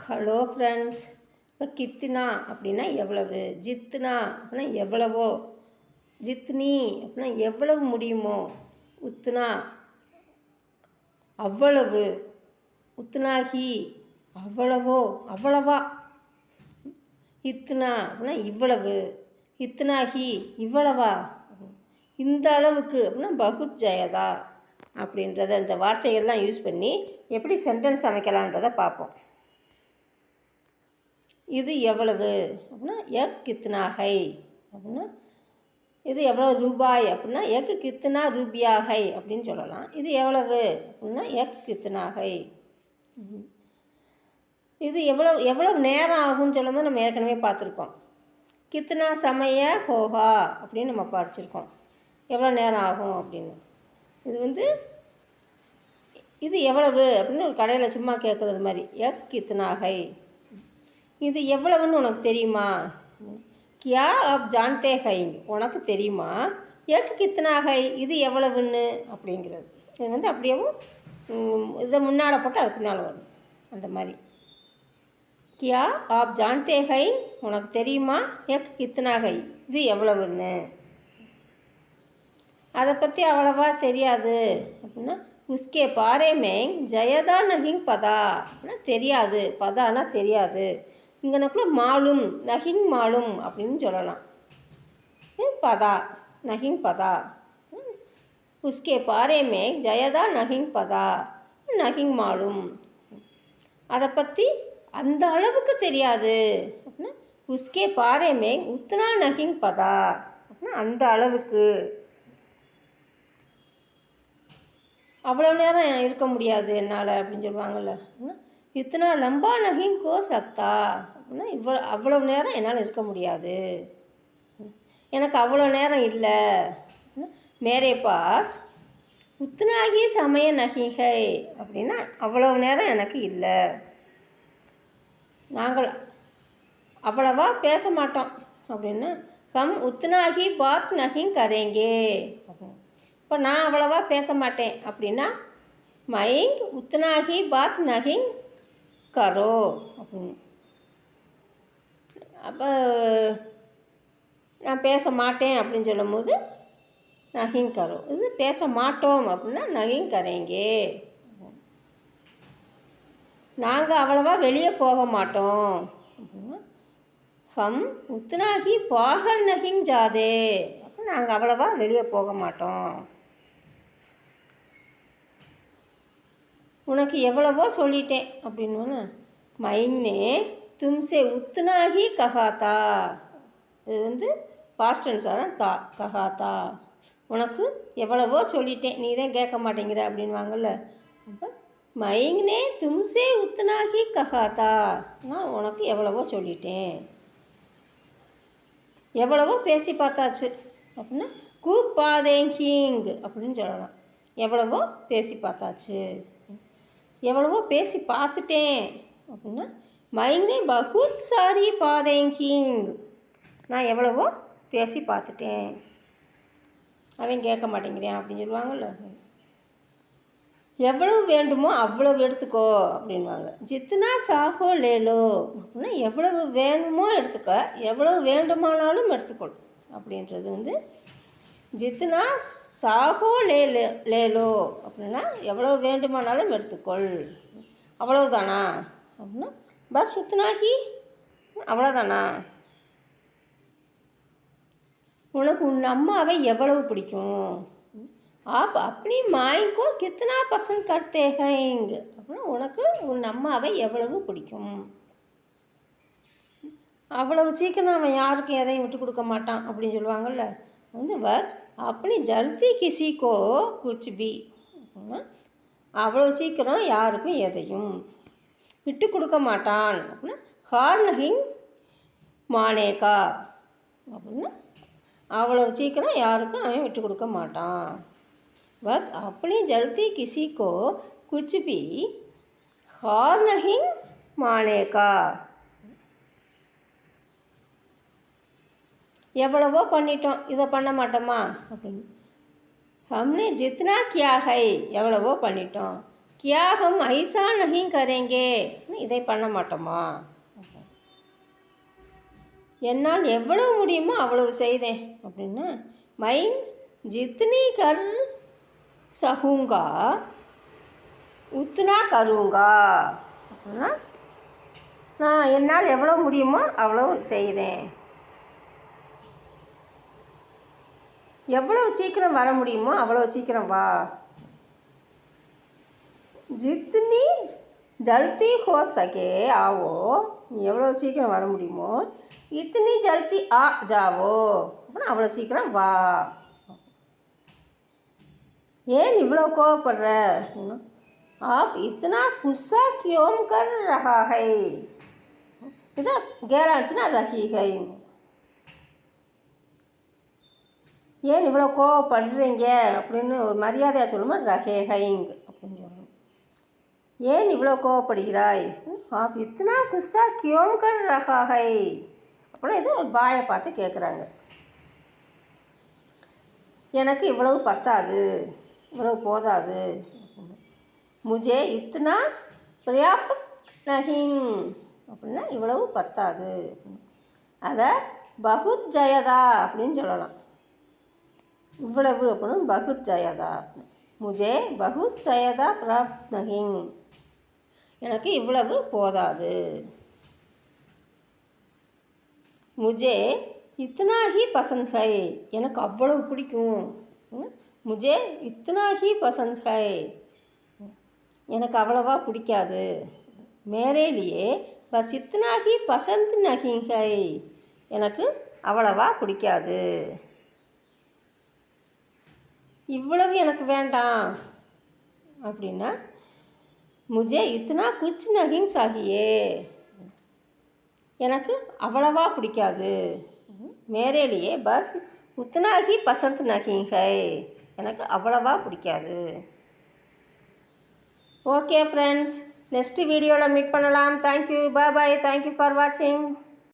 Hello friends. இப்போ கித்துனா அப்படின்னா எவ்வளவு, ஜித்துனா அப்படின்னா எவ்வளவோ, ஜித்னி அப்படின்னா எவ்வளவு முடியுமோ, உத்துனா அவ்வளவு, உத்துனாகி அவ்வளவோ அவ்வளவா, இத்துனா அப்படின்னா இவ்வளவு, இத்துனாகி இவ்வளவா, இந்த அளவுக்கு அப்படின்னா பகுத் ஜயதா அப்படின்றத இந்த வார்த்தைகள்லாம் யூஸ் பண்ணி எப்படி சென்டென்ஸ் அமைக்கலான்றதை பார்ப்போம். இது எவ்வளவு அப்படின்னா கித்னா ஹை அப்படின்னா இது எவ்வளோ ரூபாய் அப்படின்னா கித்னா ரூபியா ஹை அப்படின்னு சொல்லலாம். இது எவ்வளவு அப்படின்னா கித்னா ஹை. இது எவ்வளவு நேரம் ஆகும்னு சொல்லும்போது நம்ம ஏற்கனவே பார்த்துருக்கோம். கித்னா சமய ஹோஹா அப்படின்னு நம்ம படிச்சிருக்கோம், எவ்வளோ நேரம் ஆகும் அப்படின்னு. இது எவ்வளவு அப்படின்னு ஒரு கடையில் சும்மா கேட்குறது மாதிரி, கித்னா ஹை. இது எவ்வளவுன்னு உனக்கு தெரியுமா, கியா ஆப் ஜான்தே ஹை, உனக்கு தெரியுமா கித்னா ஹை, இது எவ்வளவுன்னு அப்படிங்கிறது. இது அப்படியேவும் இதை முன்னால் போட்டு அது பின்னால் வரும். அந்த மாதிரி கியா ஆப் ஜான்தே ஹை, உனக்கு தெரியுமா கித்னா ஹை, இது எவ்வளவுன்னு. அதை பற்றி அவ்வளவா தெரியாது அப்படின்னா உஸ்கே பாரேமே ஜயதா நகிங் பதா அப்படின்னா தெரியாது, பதானா தெரியாது. இங்கனக்குள்ள மாலும் நகிங் மாலும் அப்படின்னு சொல்லலாம். பதா நகிங் பதா, உஸ்கே பாரேமே ஜயதா நகிங் பதா நகிங் மாலும், அதை பற்றி அந்த அளவுக்கு தெரியாது அப்படின்னா உஸ்கே பாரேமே உத்னா நகிங் பதா அப்படின்னா அந்த அளவுக்கு. அவ்வளோ நேரம் இருக்க முடியாது என்னால் அப்படின்னு சொல்லுவாங்கள்ல. இத்தனா லம்பா நகிங் கோ சக்தா அப்படின்னா அவ்வளோ நேரம் என்னால் இருக்க முடியாது, எனக்கு அவ்வளோ நேரம் இல்லை. மேரே பாஸ் உத்னாகி சமய நகிகை அப்படின்னா அவ்வளோ நேரம் எனக்கு இல்லை. நாங்கள் அவ்வளவா பேச மாட்டோம் அப்படின்னா ஹம் உத்னாகி பாத் நகிங் கரேங்கே. இப்போ நான் அவ்வளவா பேச மாட்டேன் அப்படின்னா மைங் உத்னாகி பாத் நகிங் கரோ அப்படின்னு. அப்போ நான் பேச மாட்டேன் அப்படின்னு சொல்லும் போது நகிங் கரோ, இது பேச மாட்டோம் அப்படின்னா நகிங் கரேங்கே. நாங்கள் அவ்வளவா வெளியே போக மாட்டோம் அப்படின்னா ஹம் உத்னாகி பாகர் நகிங் ஜாதே, அப்போ நாங்கள் அவ்வளவா வெளியே போக மாட்டோம். உனக்கு எவ்வளவோ சொல்லிட்டேன் அப்படின்னு மைன்னே தும்சே உத்னாகி கஹாத்தா, இது பாஸ்ட் டென்ஸாக தான் தா கஹாத்தா. உனக்கு எவ்வளவோ சொல்லிட்டேன், நீ தான் கேட்க மாட்டேங்கிற அப்படின்வாங்கள்ல. அப்போ மைன்னே தும்சே உத்னாகி கஹாத்தா, நான் உனக்கு எவ்வளவோ சொல்லிட்டேன். எவ்வளவோ பேசி பார்த்தாச்சு அப்படின்னா கூப்பாதேங்கிங் அப்படின்னு சொல்லலாம். எவ்வளவோ பேசி பார்த்தாச்சு, எவ்வளவோ பேசி பார்த்துட்டேன் அப்படின்னா மைனே பகுத் சாரி பாதேங்கிங், நான் எவ்வளவோ பேசி பார்த்துட்டேன், அவன் கேட்க மாட்டேங்கிறேன் அப்படின்னு சொல்லுவாங்கள்ல. எவ்வளவு வேண்டுமோ அவ்வளவு எடுத்துக்கோ அப்படின்வாங்க. ஜித்னா சாஹோ லேலோ அப்படின்னா எவ்வளவு வேணுமோ எடுத்துக்க, எவ்வளவு வேண்டுமானாலும் எடுத்துக்கொள் அப்படின்றது ஜித்னா சாஹோ லேலோ அப்படின்னா எவ்வளோ வேண்டுமானாலும் எடுத்துக்கொள், அவ்வளவுதானா அப்படின்னா பஸ் உத்னாகி, அவ்வளோதானா. உனக்கு உன் அம்மாவை எவ்வளவு பிடிக்கும், ஆப் அப்படி மாய்க்கோ கித்னா பசந்த் கர்த்தே ஹைங் அப்படின்னா உனக்கு உன் அம்மாவை எவ்வளவு பிடிக்கும். அவ்வளவு சீக்கிரம் அவன் யாருக்கும் எதையும் விட்டு கொடுக்க மாட்டான் அப்படின்னு சொல்லுவாங்கள்ல. வக் அப்படி ஜல்தி கிசிக்கோ குச் பி, அவ்வளோ சீக்கிரம் யாருக்கும் எதையும் விட்டு கொடுக்க மாட்டான் அப்படின்னா ஹார் நகிங் மானேகா அப்படின்னா அவ்வளோ சீக்கிரம் யாருக்கும் அவன் விட்டு கொடுக்க மாட்டான். வக் அப்படி ஜல்தி கிசிக்கோ குச் பி ஹார் நகிங் மானேகா, எவ்வளவோ பண்ணிட்டோம், இதை பண்ண மாட்டோமா அப்படின்னு. ஹம்னே ஜித்னா கியா ஹை, எவ்வளவோ பண்ணிட்டோம். क्या हम ऐसा नहीं करेंगे, இதை பண்ண மாட்டோமா. என்னால் எவ்வளவு முடியுமோ அவ்வளவு செய்கிறேன் அப்படின்னா மை ஜித்னி கர் சகுங்கா உத்னா கருங்கா அப்படின்னா நான் என்னால் எவ்வளோ முடியுமோ அவ்வளோ செய்கிறேன். எவ்வளோ சீக்கிரம் வர முடியுமோ அவ்வளோ சீக்கிரம் வா. ஜித்னி ஜல்தி ஹோ சகே ஆவோ, நீ எவ்வளோ சீக்கிரம் வர முடியுமோ இத்தனி ஜல்தி ஆ ஜாவோ அப்படின்னா அவ்வளோ சீக்கிரம் வா. ஏன் இவ்வளோ கோவப்படுற, आप इतना गुस्सा क्यों कर रहा है, இதை கேளாச்சுன்னா ரஹி ஹை. ஏன் இவ்வளோ கோவப்படுறீங்க அப்படின்னு ஒரு மரியாதையாக சொல்லுமா ரஹே ஹைங் அப்படின்னு சொல்லணும். ஏன் இவ்வளோ கோவப்படுகிறாய், आप इतना गुस्सा क्यों कर रहा है அப்படின்னா இது ஒரு பாயை பார்த்து கேட்குறாங்க. எனக்கு இவ்வளவு பத்தாது, இவ்வளவு போதாது. முஜே இத்தனா பர்யாப்த் நஹிங் அப்படின்னா இவ்வளவு பத்தாது. அதை பகுத் ஜயதா அப்படின்னு சொல்லலாம். இவ்வளவு அப்படின்னு பகுத் ஜயதா. முஜே பகுத் ஜயதா பிராப்த் நஹிங், எனக்கு இவ்வளவு போதாது. முஜே இத்தனா ஹி பசந்த் ஹை, எனக்கு அவ்வளவு பிடிக்கும். முஜே இத்தனா ஹி பசந்த் ஹை, எனக்கு அவ்வளவா பிடிக்காது. மேரே லியே பஸ் இத்தனா ஹி பசந்த் நஹி ஹை, எனக்கு அவ்வளவா பிடிக்காது. இவ்வளவு எனக்கு வேண்டாம் அப்படின்னா முஜே இத்தனா குச் நஹி சாகியே, எனக்கு அவ்வளவா பிடிக்காது. மேரே லியே பஸ் உத்தனா ஹி பசந்த் நஹி ஹை, எனக்கு அவ்வளவா பிடிக்காது. ஓகே ஃப்ரெண்ட்ஸ், நெக்ஸ்ட் வீடியோவில் மீட் பண்ணலாம். Thank you, bye bye, thank you for வாட்சிங்.